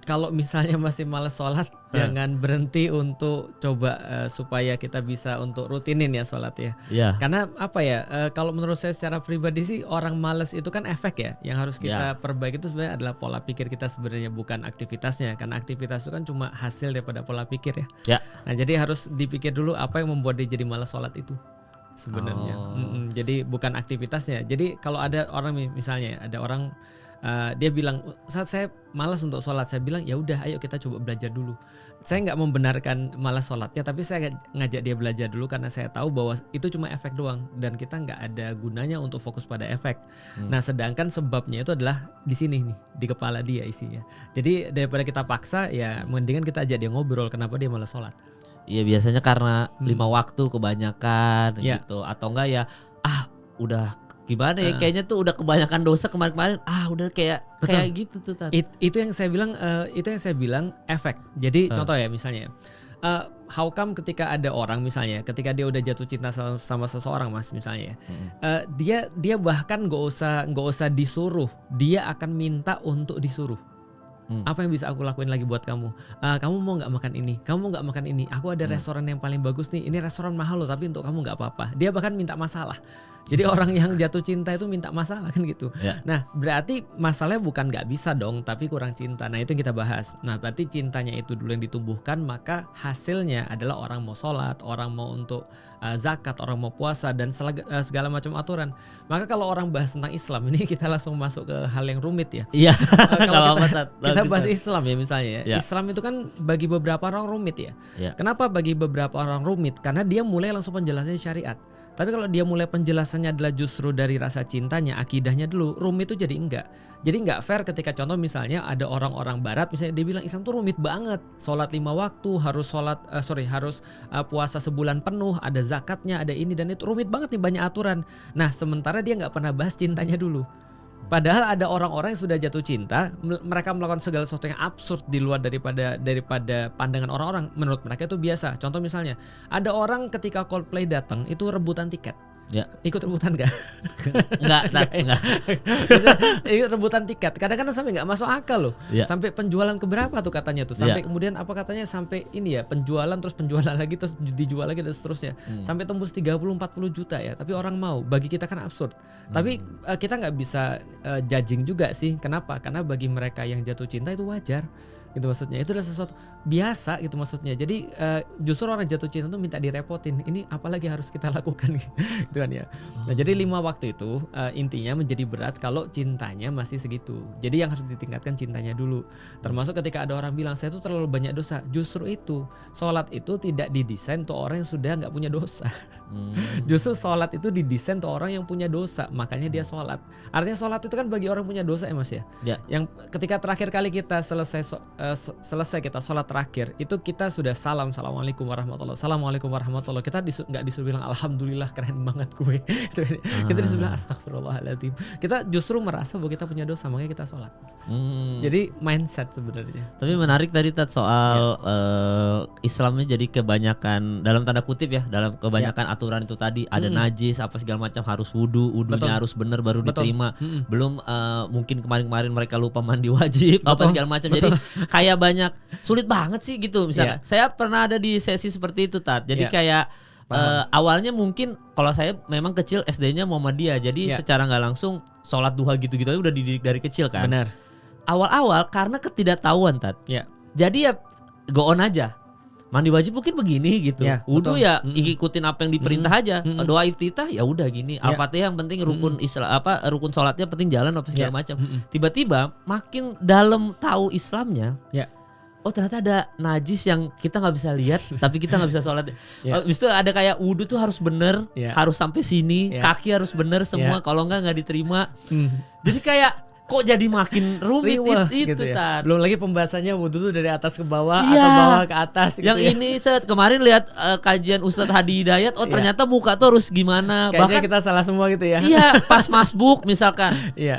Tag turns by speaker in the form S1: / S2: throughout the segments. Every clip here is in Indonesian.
S1: Kalau misalnya masih malas sholat, jangan berhenti untuk coba supaya kita bisa untuk rutinin ya sholat ya.
S2: Iya.
S1: Karena apa ya? Kalau menurut saya secara pribadi sih orang malas itu kan efek ya. Yang harus kita perbaiki itu sebenarnya adalah pola pikir kita sebenarnya, bukan aktivitasnya. Karena aktivitas itu kan cuma hasil daripada pola pikir ya.
S2: Ya.
S1: Nah jadi harus dipikir dulu apa yang membuat dia jadi malas sholat itu sebenarnya. Jadi bukan aktivitasnya. Jadi kalau ada orang misalnya ada orang dia bilang saat saya malas untuk sholat, saya bilang ya udah ayo kita coba belajar dulu. Saya nggak membenarkan malas sholatnya, tapi saya ngajak dia belajar dulu karena saya tahu bahwa itu cuma efek doang dan kita nggak ada gunanya untuk fokus pada efek. Nah sedangkan sebabnya itu adalah di sini nih, di kepala dia isinya. Jadi daripada kita paksa ya mendingan kita ajak dia ngobrol kenapa dia malas sholat.
S2: Iya biasanya karena 5 waktu kebanyakan gitu, atau enggak ya udah gimana ya, kayaknya tuh udah kebanyakan dosa kemarin-kemarin, udah kayak gitu tuh tadi.
S1: Itu yang saya bilang efek. Jadi contoh ya misalnya how come ketika ada orang misalnya ketika dia udah jatuh cinta sama seseorang Mas misalnya dia bahkan nggak usah disuruh, dia akan minta untuk disuruh. Apa yang bisa aku lakuin lagi buat kamu? Kamu mau nggak makan ini? Kamu nggak makan ini? Aku ada restoran yang paling bagus nih. Ini restoran mahal loh, tapi untuk kamu nggak apa-apa. Dia bahkan minta masalah. Jadi orang yang jatuh cinta itu minta masalah kan gitu. Nah berarti masalahnya bukan nggak bisa dong, tapi kurang cinta. Nah itu yang kita bahas. Nah berarti cintanya itu dulu yang ditumbuhkan, maka hasilnya adalah orang mau sholat, orang mau untuk zakat, orang mau puasa dan segala macam aturan. Maka kalau orang bahas tentang Islam ini kita langsung masuk ke hal yang rumit ya.
S2: Iya.
S1: Kalau kita bahas Islam ya misalnya ya. Islam itu kan bagi beberapa orang rumit ya. Kenapa bagi beberapa orang rumit? Karena dia mulai langsung penjelasannya syariat. Tapi kalau dia mulai penjelasannya adalah justru dari rasa cintanya, akidahnya dulu, rumit itu jadi enggak. Jadi enggak fair ketika contoh misalnya ada orang-orang barat misalnya dia bilang Islam tuh rumit banget. Sholat 5 waktu, harus puasa sebulan penuh, ada zakatnya, ada ini dan itu rumit banget nih, banyak aturan. Nah sementara dia enggak pernah bahas cintanya dulu. Padahal ada orang-orang yang sudah jatuh cinta, mereka melakukan segala sesuatu yang absurd di luar daripada pandangan orang-orang. Menurut mereka itu biasa. Contoh misalnya, ada orang ketika Coldplay datang itu rebutan tiket. Ikut rebutan gak?
S2: Enggak.
S1: Ikut rebutan tiket. Kadang-kadang sampai nggak masuk akal loh. Sampai penjualan keberapa tuh katanya tuh. Sampai kemudian apa katanya sampai ini ya penjualan terus penjualan lagi terus dijual lagi dan seterusnya. Sampai tembus 30-40 juta ya. Tapi orang mau. Bagi kita kan absurd. Tapi kita nggak bisa judging juga sih. Kenapa? Karena bagi mereka yang jatuh cinta itu wajar. Gitu maksudnya, itu adalah sesuatu biasa gitu maksudnya. Jadi justru orang jatuh cinta tuh minta direpotin. Ini apalagi harus kita lakukan gitu kan ya. Nah jadi 5 waktu itu intinya menjadi berat kalau cintanya masih segitu. Jadi yang harus ditingkatkan cintanya dulu. Termasuk ketika ada orang bilang saya tuh terlalu banyak dosa. Justru itu sholat itu tidak didesain untuk orang yang sudah nggak punya dosa. Justru sholat itu didesain untuk orang yang punya dosa. Makanya dia sholat. Artinya sholat itu kan bagi orang punya dosa ya Mas ya. Yang ketika terakhir kali kita selesai kita sholat terakhir itu kita sudah assalamualaikum warahmatullahi kita nggak disuruh bilang alhamdulillah keren banget gue kita disuruh bilang astagfirullahaladzim. Kita justru merasa bahwa kita punya dosa makanya kita sholat. Jadi mindset sebenarnya.
S2: Tapi menarik tadi Tat soal Islamnya jadi kebanyakan dalam tanda kutip ya, dalam kebanyakan aturan itu tadi ada najis apa segala macam, harus wudunya harus benar baru diterima. Belum mungkin kemarin mereka lupa mandi wajib apa segala macam. Jadi kayak banyak sulit banget sih gitu misalnya. Saya pernah ada di sesi seperti itu Tat. Jadi kayak awalnya mungkin kalau saya memang kecil SD-nya Muhammadiyah. Jadi secara nggak langsung sholat duha gitu-gitu aja udah dididik dari kecil kan.
S1: Benar.
S2: Awal-awal karena ketidaktahuan Tat. Jadi ya go on aja. Mandi wajib mungkin begini gitu. Wudu ya ikutin apa yang diperintah aja. Doa iftitah ya udah gini. Al-Fatihah yang penting rukun rukun sholatnya penting jalan apa segala macam. Tiba-tiba makin dalam tahu Islamnya. Oh ternyata ada najis yang kita nggak bisa lihat, tapi kita nggak bisa sholat. Habis itu ada kayak wudu tuh harus bener, harus sampai sini, kaki harus bener semua, kalau nggak diterima. Jadi kayak kok jadi makin rumit itu
S1: gitu
S2: ya.
S1: Belum lagi pembahasannya wudu tuh dari atas ke bawah atau bawah ke atas gitu.
S2: Yang ini saya kemarin lihat kajian Ustadz Hadi Hidayat, ternyata muka tuh harus gimana.
S1: Kayaknya
S2: bahkan
S1: kita salah semua gitu ya.
S2: Iya, pas masbuk misalkan.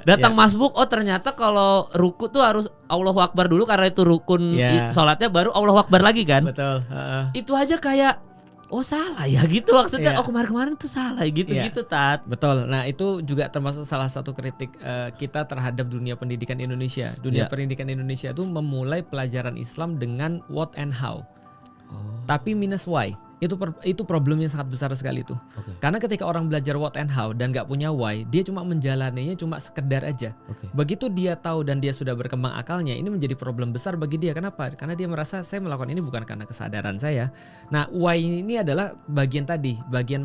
S2: Datang masbuk, oh ternyata kalau ruku tuh harus Allahu Akbar dulu karena itu rukun sholatnya, baru Allahu Akbar lagi kan.
S1: Betul.
S2: Itu aja kayak oh salah ya gitu maksudnya. Oh kemarin tuh salah gitu Tat.
S1: Betul. Nah itu juga termasuk salah satu kritik kita terhadap dunia pendidikan Indonesia. Dunia pendidikan Indonesia itu memulai pelajaran Islam dengan what and how, tapi minus why. Itu problemnya sangat besar sekali tuh. Karena ketika orang belajar what and how dan nggak punya why, dia cuma menjalaninya cuma sekedar aja. Begitu dia tahu dan dia sudah berkembang akalnya, ini menjadi problem besar bagi dia. Kenapa? Karena dia merasa saya melakukan ini bukan karena kesadaran saya. Nah, why ini adalah bagian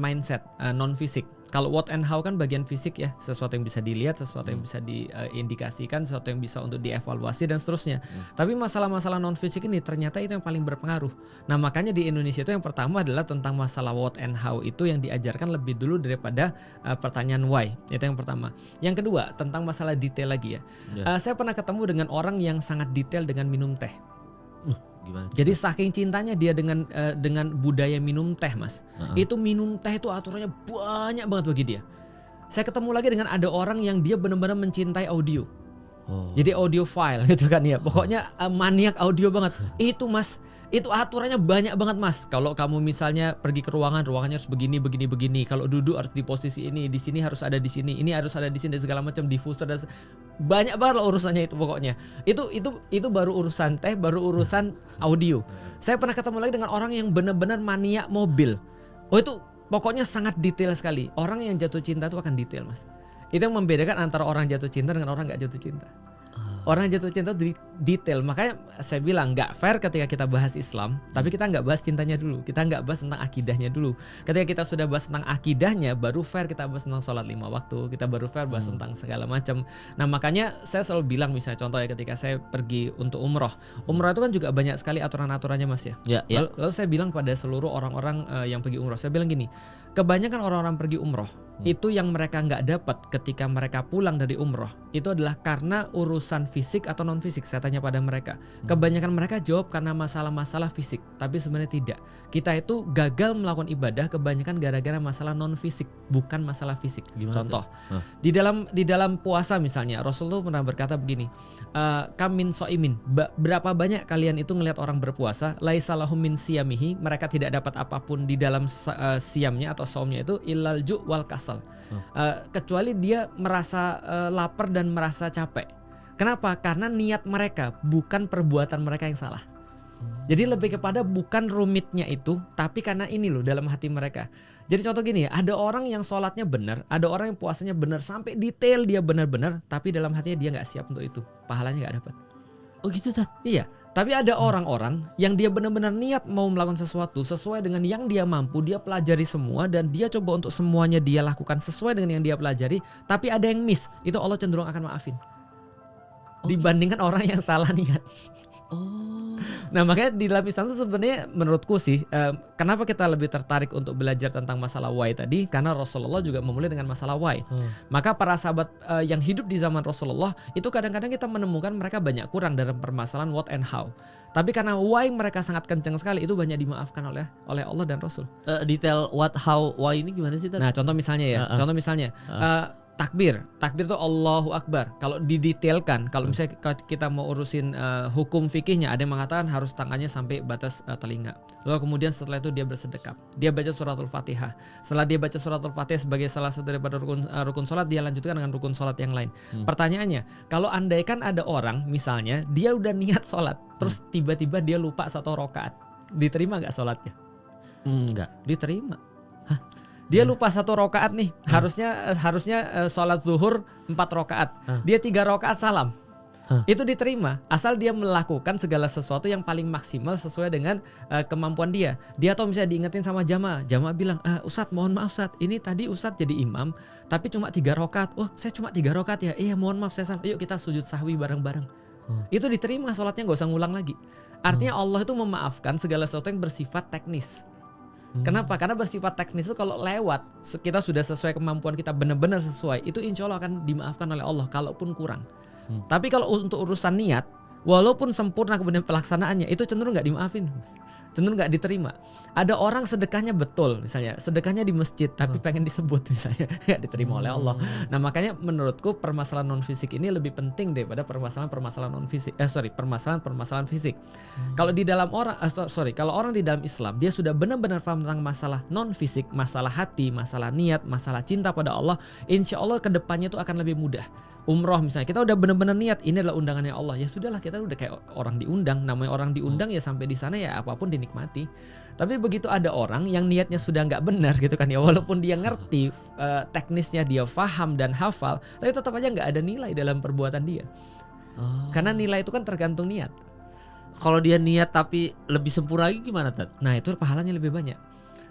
S1: mindset, non fisik. Kalau what and how kan bagian fisik ya, sesuatu yang bisa dilihat, sesuatu yang bisa diindikasikan, sesuatu yang bisa untuk dievaluasi dan seterusnya. Tapi masalah-masalah non fisik ini ternyata itu yang paling berpengaruh. Nah makanya di Indonesia itu yang pertama adalah tentang masalah what and how itu yang diajarkan lebih dulu daripada pertanyaan why. Itu yang pertama. Yang kedua tentang masalah detail lagi ya. Saya pernah ketemu dengan orang yang sangat detail dengan minum teh.
S2: Gimana?
S1: Jadi saking cintanya dia dengan budaya minum teh, Mas. Itu minum teh itu aturannya banyak banget bagi dia. Saya ketemu lagi dengan ada orang yang dia benar-benar mencintai audio. Jadi audiophile gitu kan ya. Pokoknya maniak audio banget. Itu Mas, itu aturannya banyak banget Mas. Kalau kamu misalnya pergi ke ruangannya harus begini. Kalau duduk harus di posisi ini, di sini harus ada di sini, ini harus ada di sini, segala macam diffuser dan banyak banget lah urusannya itu pokoknya. Itu baru urusan teh, baru urusan audio. Saya pernah ketemu lagi dengan orang yang benar-benar maniak mobil. Itu pokoknya sangat detail sekali. Orang yang jatuh cinta itu akan detail, Mas. Itu yang membedakan antara orang jatuh cinta dengan orang nggak jatuh cinta. Orang jatuh cinta detail. Makanya saya bilang nggak fair ketika kita bahas Islam, tapi kita nggak bahas cintanya dulu. Kita nggak bahas tentang akidahnya dulu. Ketika kita sudah bahas tentang akidahnya, baru fair kita bahas tentang sholat 5 waktu. Kita baru fair bahas tentang segala macam. Nah makanya saya selalu bilang misalnya contoh ya ketika saya pergi untuk umroh itu kan juga banyak sekali aturan-aturannya Mas ya. Lalu saya bilang pada seluruh orang-orang yang pergi umroh, saya bilang gini, kebanyakan orang-orang pergi umroh itu yang mereka nggak dapat ketika mereka pulang dari umroh itu adalah karena urusan fisik atau non fisik. Saya tanya pada mereka, kebanyakan mereka jawab karena masalah-masalah fisik, tapi sebenarnya tidak. Kita itu gagal melakukan ibadah kebanyakan gara-gara masalah non fisik, bukan masalah fisik. Gimana contoh di dalam puasa misalnya Rasulullah pernah berkata begini, kamin soimin, berapa banyak kalian itu ngelihat orang berpuasa, laisalahum min siyamihi, mereka tidak dapat apapun di dalam siamnya atau saumnya itu illal ju' wal kasal, kecuali dia merasa lapar dan merasa capek. Kenapa? Karena niat mereka, bukan perbuatan mereka yang salah. Jadi lebih kepada bukan rumitnya itu, tapi karena ini loh dalam hati mereka. Jadi contoh gini ya, ada orang yang sholatnya benar, ada orang yang puasanya benar sampai detail dia benar-benar, tapi dalam hatinya dia nggak siap untuk itu, pahalanya nggak dapat.
S2: Oh gitu Tat?
S1: Iya. Tapi ada orang-orang yang dia benar-benar niat mau melakukan sesuatu sesuai dengan yang dia mampu, dia pelajari semua dan dia coba untuk semuanya dia lakukan sesuai dengan yang dia pelajari, tapi ada yang miss, itu Allah cenderung akan maafin. Dibandingkan orang yang salah niat. Nah makanya di lapisan itu sebenarnya menurutku sih kenapa kita lebih tertarik untuk belajar tentang masalah why tadi, karena Rasulullah juga memulai dengan masalah why. Maka para sahabat yang hidup di zaman Rasulullah itu kadang-kadang kita menemukan mereka banyak kurang dalam permasalahan what and how. Tapi karena why mereka sangat kencang sekali, itu banyak dimaafkan oleh Allah dan Rasul.
S2: Detail what, how, why ini gimana sih Tat?
S1: Nah contoh misalnya takbir itu Allahu Akbar. Kalau didetailkan, kalau misalnya kita mau urusin hukum fikihnya, ada yang mengatakan harus tangannya sampai batas telinga. Lalu kemudian setelah itu dia bersedekap, dia baca suratul Fatihah. Setelah dia baca suratul Fatihah sebagai salah satu daripada rukun sholat, dia lanjutkan dengan rukun sholat yang lain. Pertanyaannya, kalau andaikan ada orang misalnya dia udah niat sholat, terus tiba-tiba dia lupa 1 rakaat, diterima nggak sholatnya?
S2: Enggak.
S1: Diterima. Dia lupa 1 rakaat nih, harusnya sholat zuhur 4 rakaat, dia 3 rakaat salam, itu diterima asal dia melakukan segala sesuatu yang paling maksimal sesuai dengan kemampuan dia. Dia atau misalnya diingetin sama jamaah bilang, Ustadz mohon maaf Ustadz, ini tadi Ustadz jadi imam tapi cuma 3 rakaat. Oh saya cuma 3 rakaat ya, iya mohon maaf saya salah, yuk kita sujud sahwi bareng-bareng. Itu diterima sholatnya, gak usah ngulang lagi. Artinya Allah itu memaafkan segala sesuatu yang bersifat teknis. Kenapa? Karena bersifat teknis itu kalau lewat kita sudah sesuai kemampuan kita, benar-benar sesuai, itu insya Allah akan dimaafkan oleh Allah kalaupun kurang. Tapi kalau untuk urusan niat, walaupun sempurna kemudian pelaksanaannya itu cenderung nggak dimaafin, Mas. Cenderung nggak diterima. Ada orang sedekahnya betul, misalnya sedekahnya di masjid tapi pengen disebut misalnya, nggak diterima oleh Allah. Nah makanya menurutku permasalahan non fisik ini lebih penting daripada permasalahan non fisik. Permasalahan fisik. Kalau di dalam kalau orang di dalam Islam dia sudah benar-benar paham tentang masalah non fisik, masalah hati, masalah niat, masalah cinta pada Allah, insya Allah kedepannya itu akan lebih mudah. Umroh misalnya, kita udah benar-benar niat ini adalah undangannya Allah, ya sudahlah, kita udah kayak orang diundang. Namanya orang diundang ya sampai di sana ya apapun dinikmati. Tapi begitu ada orang yang niatnya sudah nggak benar gitu kan ya, walaupun dia ngerti teknisnya, dia paham dan hafal, tapi tetap aja nggak ada nilai dalam perbuatan dia. Karena nilai itu kan tergantung niat.
S2: Kalau dia niat tapi lebih sempurna lagi gimana, Tat?
S1: Nah itu pahalanya lebih banyak.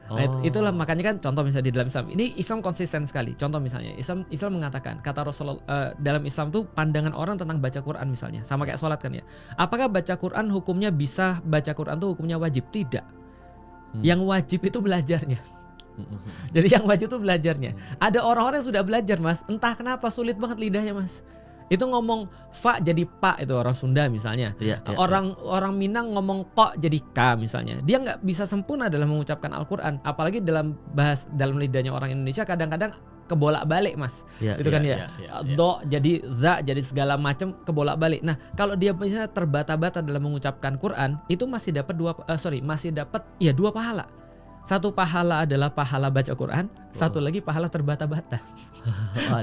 S1: Nah, itulah makanya kan contoh misalnya di dalam Islam ini Islam konsisten sekali. Contoh misalnya Islam mengatakan, kata Rasulullah dalam Islam tuh pandangan orang tentang baca Quran misalnya sama kayak sholat kan ya. Apakah baca Quran hukumnya bisa baca Quran tuh hukumnya wajib? Tidak. Yang wajib itu belajarnya. Jadi yang wajib itu belajarnya. Ada orang-orang yang sudah belajar, Mas, entah kenapa sulit banget lidahnya, Mas. Itu ngomong fa jadi pa, itu orang Sunda misalnya. Orang Minang ngomong ko jadi ka misalnya. Dia nggak bisa sempurna dalam mengucapkan Al-Quran. Apalagi dalam lidahnya orang Indonesia kadang-kadang kebolak-balik, Mas. Itu kan ya. Do jadi za jadi segala macam kebolak-balik. Nah, kalau dia misalnya terbata-bata dalam mengucapkan Quran, itu masih dapat dua pahala. Satu pahala adalah pahala baca Quran, satu lagi pahala terbata-bata.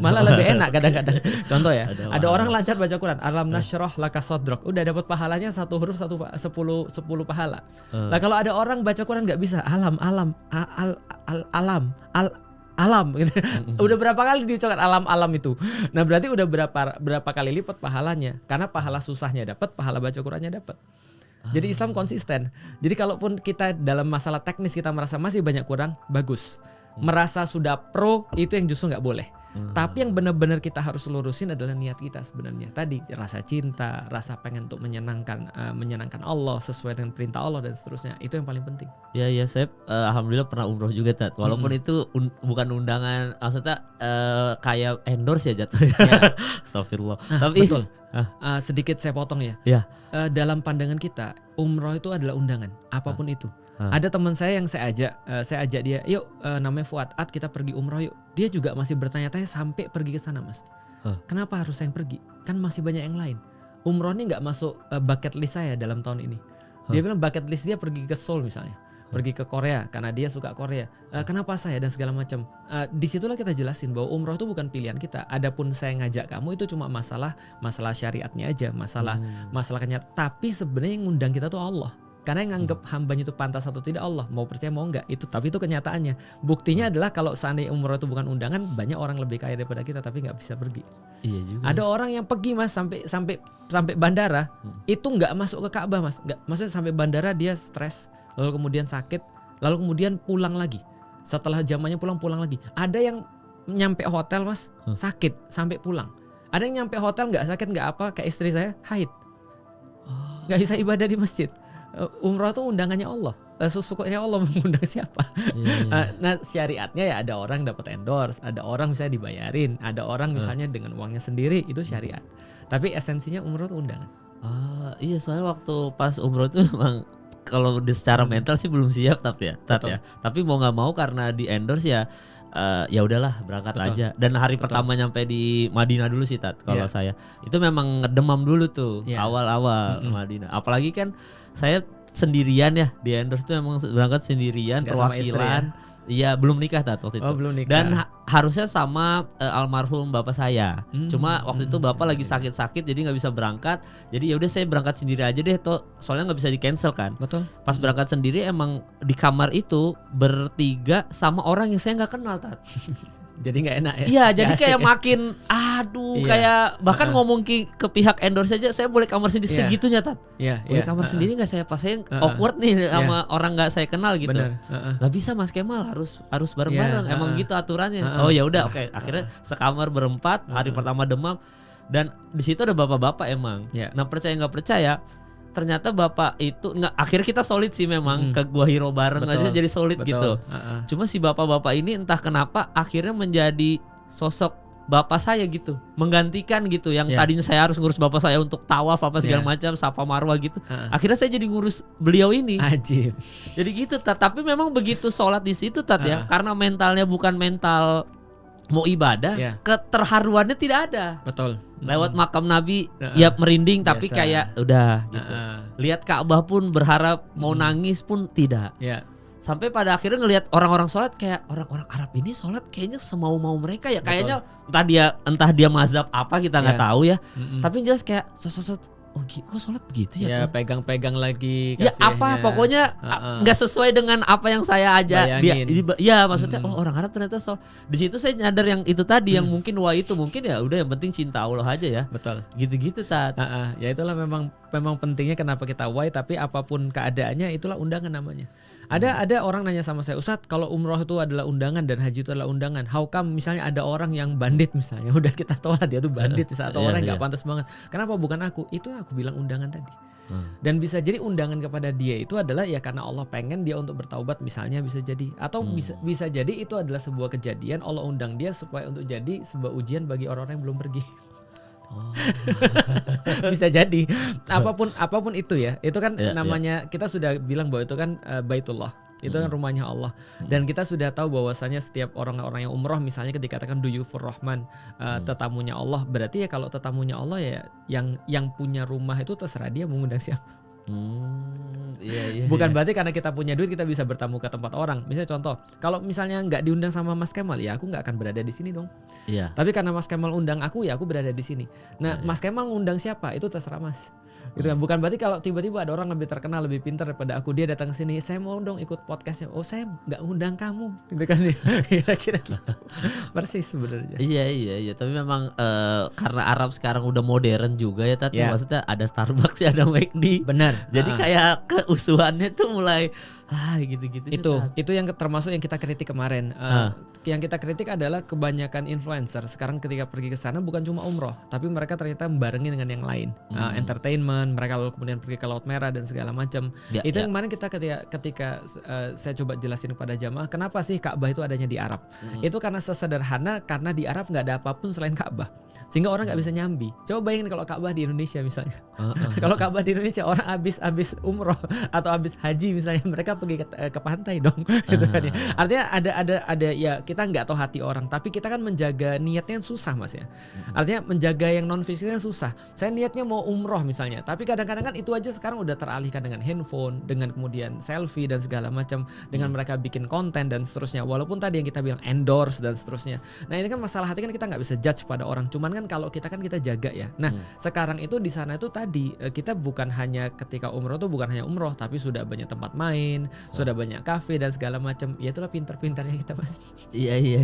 S1: Malah lebih enak kadang-kadang. Contoh ya, ada orang lancar baca Quran, alam nasyrah laka sadrak, udah dapat pahalanya satu huruf 10 pahala. Nah kalau ada orang baca Quran nggak bisa, alam gitu. Udah berapa kali diucapkan alam itu. Nah berarti udah berapa kali lipat pahalanya, karena pahala susahnya dapat, pahala baca Qurannya dapat. Jadi Islam konsisten. Jadi kalaupun kita dalam masalah teknis kita merasa masih banyak kurang, bagus. Merasa sudah pro, itu yang justru nggak boleh. Tapi yang benar-benar kita harus lurusin adalah niat kita sebenarnya. Tadi rasa cinta, rasa pengen untuk menyenangkan Allah sesuai dengan perintah Allah dan seterusnya. Itu yang paling penting.
S2: Ya saya alhamdulillah pernah umroh juga, Tat. Walaupun itu bukan undangan, maksudnya kayak endorse ya jatuhnya. Astagfirullah. Tapi
S1: betul. Sedikit saya potong ya. Dalam pandangan kita, umroh itu adalah undangan, apapun itu. Ada teman saya yang saya ajak dia, yuk namanya Fuad, kita pergi umroh yuk. Dia juga masih bertanya-tanya sampai pergi ke sana, Mas. Kenapa harus saya yang pergi? Kan masih banyak yang lain. Umroh ini nggak masuk bucket list saya dalam tahun ini. Dia bilang bucket list dia pergi ke Seoul misalnya, pergi ke Korea karena dia suka Korea. Kenapa saya dan segala macam. Disitulah kita jelasin bahwa umroh itu bukan pilihan kita. Adapun saya ngajak kamu itu cuma masalah syariatnya aja, masalah kenyataan. Tapi sebenarnya yang ngundang kita tuh Allah. Karena yang nganggap hambanya itu pantas atau tidak Allah, mau percaya mau enggak itu, tapi itu kenyataannya. Buktinya adalah kalau seandainya umroh itu bukan undangan, banyak orang lebih kaya daripada kita tapi nggak bisa pergi.
S2: Iya juga.
S1: Ada orang yang pergi, Mas, sampai bandara itu nggak masuk ke Ka'bah, Mas. Nggak, maksudnya sampai bandara dia stres, lalu kemudian sakit, lalu kemudian pulang lagi. Setelah zamannya pulang lagi. Ada yang nyampe hotel, Mas, sakit sampai pulang. Ada yang nyampe hotel nggak sakit nggak apa, kayak istri saya haid, nggak bisa ibadah di masjid. Umroh itu undangannya Allah. Sesukanya Allah mengundang siapa. Nah syariatnya ya ada orang dapat endorse, ada orang misalnya dibayarin, ada orang misalnya dengan uangnya sendiri, itu syariat. Tapi esensinya umroh itu undangan.
S2: Iya, soalnya waktu pas umroh itu memang kalau secara mental sih belum siap tapi ya. Tapi mau nggak mau karena di endorse ya udahlah berangkat aja. Dan hari pertama nyampe di Madinah dulu sih, Tat. Kalau saya itu memang ngedemam dulu tuh awal-awal Madinah. Apalagi kan saya sendirian ya, di endorse itu memang berangkat sendirian, perwakilan. Iya, belum nikah, Tat, waktu itu.
S1: Belum nikah.
S2: Dan harusnya sama almarhum bapak saya. Cuma waktu itu bapak lagi sakit-sakit jadi nggak bisa berangkat. Jadi ya udah saya berangkat sendiri aja deh, soalnya nggak bisa di cancel kan.
S1: Betul.
S2: Pas berangkat sendiri emang di kamar itu bertiga sama orang yang saya nggak kenal, Tat.
S1: Jadi nggak enak ya?
S2: Iya, jadi kayak makin kayak bahkan ngomong ke pihak endorse aja, saya boleh kamar sendiri segitunya, Tat. Boleh kamar sendiri nggak saya? Pas saya awkward nih sama orang nggak saya kenal gitu. Nggak bisa, Mas Kemal, harus bareng-bareng. Emang gitu aturannya. Oh ya udah, oke. Akhirnya sekamar berempat, hari pertama demam, dan di situ ada bapak-bapak emang. Nah percaya nggak percaya, ternyata bapak itu akhirnya kita solid sih memang ke Gua Hiro bareng aja jadi solid gitu. Cuma si bapak-bapak ini entah kenapa akhirnya menjadi sosok bapak saya gitu, menggantikan gitu yang tadinya saya harus ngurus bapak saya untuk tawaf apa segala macam, safa marwah gitu. Akhirnya saya jadi ngurus beliau ini.
S1: Ajib.
S2: Jadi gitu Tat, tapi memang begitu sholat di situ Tat ya, karena mentalnya bukan mental mau ibadah, keterharuannya tidak ada.
S1: Betul.
S2: Lewat makam Nabi ya merinding tapi kayak udah gitu. Lihat Ka'bah pun berharap mau nangis pun tidak. Sampai pada akhirnya ngelihat orang-orang sholat kayak orang-orang Arab ini sholat kayaknya semau-mau mereka ya. Kayaknya entah dia mazhab apa kita nggak tahu ya. Tapi jelas kayak oh kok sholat begitu ya?
S1: Ya pegang-pegang lagi.
S2: Ya apa pokoknya nggak sesuai dengan apa yang saya aja. Ya maksudnya orang Arab ternyata sholat. Di situ saya nyadar yang itu tadi yang mungkin mungkin ya udah yang penting cinta Allah aja ya.
S1: Betul.
S2: Gitu-gitu Tat.
S1: Ya itulah memang pentingnya kenapa kita tapi apapun keadaannya itulah undangan namanya. Ada orang nanya sama saya, Ustadz kalau umroh itu adalah undangan dan haji itu adalah undangan, how come misalnya ada orang yang bandit misalnya, udah kita tahu lah dia tuh bandit atau orang yang gak pantas banget, kenapa bukan aku? Itu aku bilang undangan tadi. Dan bisa jadi undangan kepada dia itu adalah ya karena Allah pengen dia untuk bertaubat misalnya, bisa jadi. Atau bisa jadi itu adalah sebuah kejadian Allah undang dia supaya untuk jadi sebuah ujian bagi orang-orang yang belum pergi. Bisa jadi apapun itu ya, itu kan namanya kita sudah bilang bahwa itu kan Baitullah, itu kan rumahnya Allah, dan kita sudah tahu bahwasanya setiap orang-orang yang umroh misalnya dikatakan duyufur rahman, tetamunya Allah, berarti ya kalau tetamunya Allah ya yang punya rumah itu terserah dia mengundang siapa. Bukan berarti karena kita punya duit kita bisa bertamu ke tempat orang. Misalnya contoh, kalau misalnya nggak diundang sama Mas Kemal ya aku nggak akan berada di sini dong. Tapi karena Mas Kemal undang aku ya aku berada di sini. Nah Mas Kemal undang siapa itu terserah Mas. Gitu kan. Bukan berarti kalau tiba-tiba ada orang lebih terkenal lebih pintar daripada aku, dia datang ke sini, saya mau dong ikut podcastnya. Oh saya nggak undang kamu, gitu kan? Kira-kira gitu. Persis sebenarnya.
S2: Iya. Tapi memang karena Arab sekarang udah modern juga ya Tati. Maksudnya ada Starbucks ya, ada McD.
S1: Benar.
S2: Jadi kayak keusuhannya tuh mulai gitu-gitu.
S1: Itu yang termasuk yang kita kritik kemarin. Yang kita kritik adalah kebanyakan influencer sekarang ketika pergi ke sana bukan cuma umroh, tapi mereka ternyata membarengi dengan yang lain, entertainment, mereka lalu kemudian pergi ke Laut Merah dan segala macam. Itu yang kemarin kita ketika saya coba jelasin kepada jamaah, kenapa sih Ka'bah itu adanya di Arab? Itu karena sesederhana karena di Arab nggak ada apapun selain Ka'bah, sehingga orang nggak bisa nyambi. Coba bayangin kalau Ka'bah di Indonesia misalnya. Kalau Ka'bah di Indonesia orang habis umroh atau habis haji misalnya, mereka pergi ke pantai dong. Gitu kan ya. Artinya ada ya kita nggak tahu hati orang, tapi kita kan menjaga niatnya susah Mas ya. Artinya menjaga yang non fisiknya susah. Saya niatnya mau umroh misalnya, tapi kadang-kadang kan itu aja sekarang udah teralihkan dengan handphone, dengan kemudian selfie dan segala macam, dengan mereka bikin konten dan seterusnya. Walaupun tadi yang kita bilang endorse dan seterusnya. Nah ini kan masalah hati kan kita nggak bisa judge pada orang. Cuman kan kalau kita jaga ya. Nah sekarang itu di sana itu tadi kita bukan hanya ketika umroh tuh bukan hanya umroh, tapi sudah banyak tempat main, sudah banyak kafe dan segala macam. Ya itulah pintar-pintarnya kita Mas.
S2: Iya.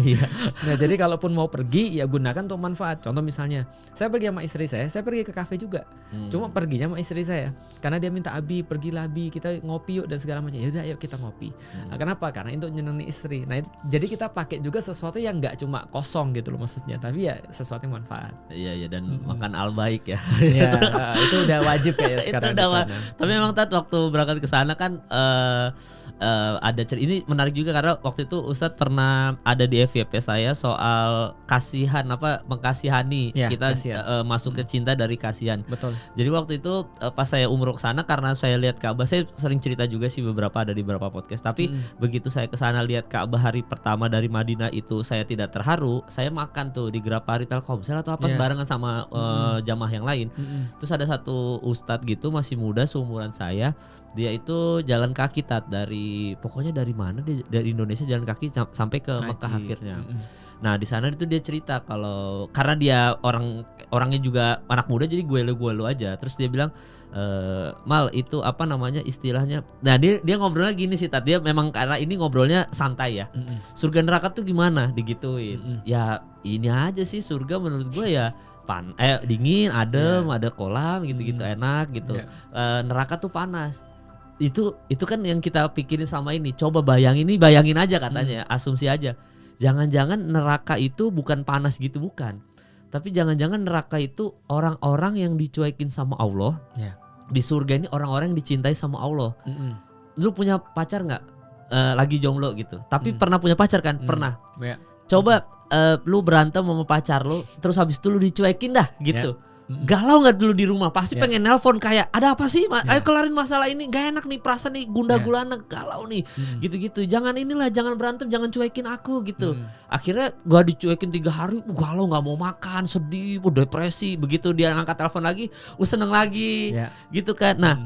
S1: Nah jadi kalaupun mau pergi ya gunakan untuk manfaat. Contoh misalnya saya pergi sama istri saya pergi ke kafe juga. Cuma perginya sama istri saya karena dia minta Abi pergilah Abi kita ngopi yuk dan segala macam. Ya udah ayo kita ngopi. Nah, kenapa? Karena untuk nyenengin istri. Nah jadi kita pakai juga sesuatu yang nggak cuma kosong gitu loh maksudnya, tapi ya sesuatu yang manfaat.
S2: Iya dan makan al baik ya.
S1: Ya itu udah wajib kayak sekarang.
S2: Tapi memang Tat waktu berangkat ke sana kan ada ini menarik juga karena waktu itu Ustadz pernah ada di FYP saya soal mengkasihani kita masuk ke cinta dari kasihan.
S1: Betul.
S2: Jadi waktu itu pas saya umroh ke sana karena saya lihat Ka'bah, saya sering cerita juga sih ada di beberapa podcast. Tapi begitu saya ke sana lihat Ka'bah hari pertama dari Madinah itu saya tidak terharu. Saya makan tuh di Grapari Telkomsel atau apa barengan sama jamaah yang lain. Terus ada satu ustadz gitu masih muda seumuran saya, dia itu jalan kaki pokoknya dari mana dia dari Indonesia jalan kaki sampai ke Mekah akhirnya. Nah di sana itu dia cerita kalau karena dia orangnya juga anak muda jadi gue lu aja. Terus dia bilang Mal itu apa namanya istilahnya. Nah dia ngobrolnya gini sih Tat, dia memang karena ini ngobrolnya santai ya. Surga neraka tuh gimana digituin. Ya ini aja sih surga menurut gue ya dingin, adem, ada kolam gitu-gitu enak gitu. Neraka tuh panas. Itu kan yang kita pikirin selama ini. Coba bayangin aja katanya, asumsi aja. Jangan-jangan neraka itu bukan panas gitu, bukan. Tapi jangan-jangan neraka itu orang-orang yang dicuekin sama Allah. Di surga ini orang-orang yang dicintai sama Allah. Lu punya pacar nggak? Lagi jomblo gitu. Tapi pernah punya pacar kan? Pernah. Coba lu berantem sama pacar lu, terus habis itu lu dicuekin dah gitu. Galau nggak dulu di rumah? Pasti pengen nelpon kayak ada apa sih? Ayo kelarin masalah ini. Gak enak nih perasaan nih, gundah gulana, galau nih. Gitu-gitu. Jangan jangan berantem, jangan cuekin aku gitu. Akhirnya gua dicuekin 3 hari, galau nggak mau makan, sedih, depresi. Begitu dia angkat telepon lagi, seneng lagi, gitu kan. Nah.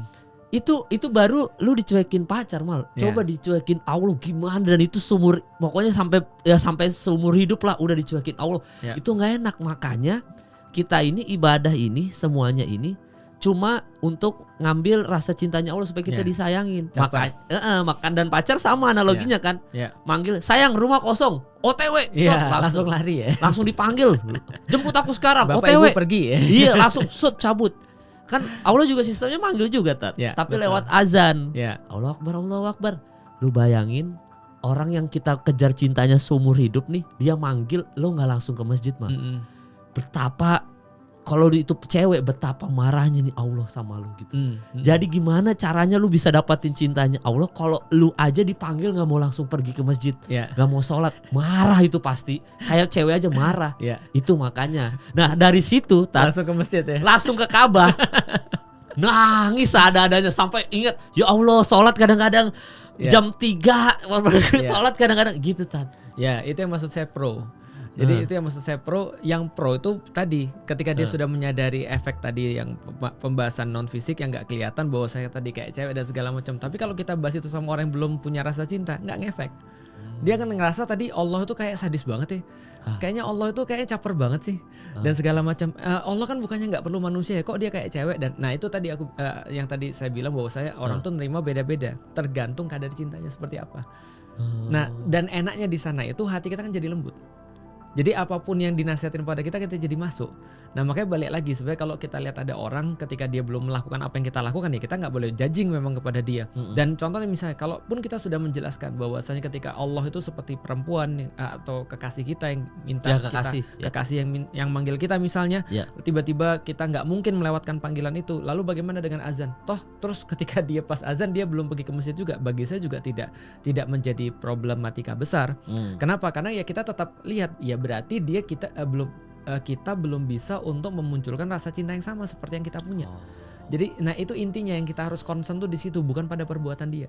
S2: Itu baru lu dicuekin pacar mal. Coba dicuekin Allah gimana, dan itu pokoknya sampai seumur hidup lah udah dicuekin Allah. Itu nggak enak. Makanya kita ini ibadah ini semuanya ini cuma untuk ngambil rasa cintanya Allah supaya kita disayangin. Makan dan pacar sama analoginya kan. Manggil, sayang rumah kosong, OTW,
S1: langsung lari ya.
S2: Langsung dipanggil, jemput aku sekarang,
S1: Bapak
S2: OTW.
S1: Ibu pergi ya.
S2: Iya, langsung cabut. Kan Allah juga sistemnya manggil juga tapi betul. Lewat azan. Allahu Akbar, Allahu Akbar. Lu bayangin orang yang kita kejar cintanya seumur hidup nih, dia manggil lo nggak langsung ke masjid mah. Betapa kalau itu cewek, betapa marahnya nih Allah sama lu gitu. Jadi gimana caranya lu bisa dapatin cintanya Allah kalau lu aja dipanggil nggak mau langsung pergi ke masjid, nggak mau sholat, marah itu pasti. Kayak cewek aja marah. Itu makanya. Nah dari situ
S1: langsung ke masjid ya.
S2: Langsung ke Ka'bah. Nangis ada-adanya sampai ingat, ya Allah sholat kadang-kadang jam 3 sholat kadang-kadang gitu Tat.
S1: Ya itu yang maksud saya pro. Jadi itu yang maksud saya pro. Yang pro itu tadi ketika dia sudah menyadari efek tadi yang pembahasan non fisik yang nggak kelihatan bahwa saya tadi kayak cewek dan segala macam. Tapi kalau kita bahas itu sama orang yang belum punya rasa cinta, nggak ngefek. Dia akan ngerasa tadi Allah itu kayak sadis banget ya. Kayaknya Allah itu kayaknya caper banget sih dan segala macam. Allah kan bukannya nggak perlu manusia ya, kok dia kayak cewek. Dan nah itu tadi aku yang tadi saya bilang bahwa saya orang tuh nerima beda-beda, tergantung kadar cintanya seperti apa. Nah dan enaknya di sana itu hati kita kan jadi lembut. Jadi apapun yang dinasihatin pada kita jadi masuk. Nah makanya balik lagi sebenarnya kalau kita lihat ada orang ketika dia belum melakukan apa yang kita lakukan ya kita nggak boleh judging memang kepada dia. Dan contohnya misalnya kalaupun kita sudah menjelaskan bahwasanya ketika Allah itu seperti perempuan atau kekasih kita yang minta kekasih yang manggil kita misalnya, tiba-tiba kita nggak mungkin melewatkan panggilan itu. Lalu bagaimana dengan azan? Toh terus ketika dia pas azan dia belum pergi ke masjid juga, bagi saya juga tidak menjadi problematika besar. Kenapa? Karena ya kita tetap lihat ya berarti kita belum bisa untuk memunculkan rasa cinta yang sama seperti yang kita punya. Jadi nah itu intinya yang kita harus concern tuh di situ, bukan pada perbuatan dia.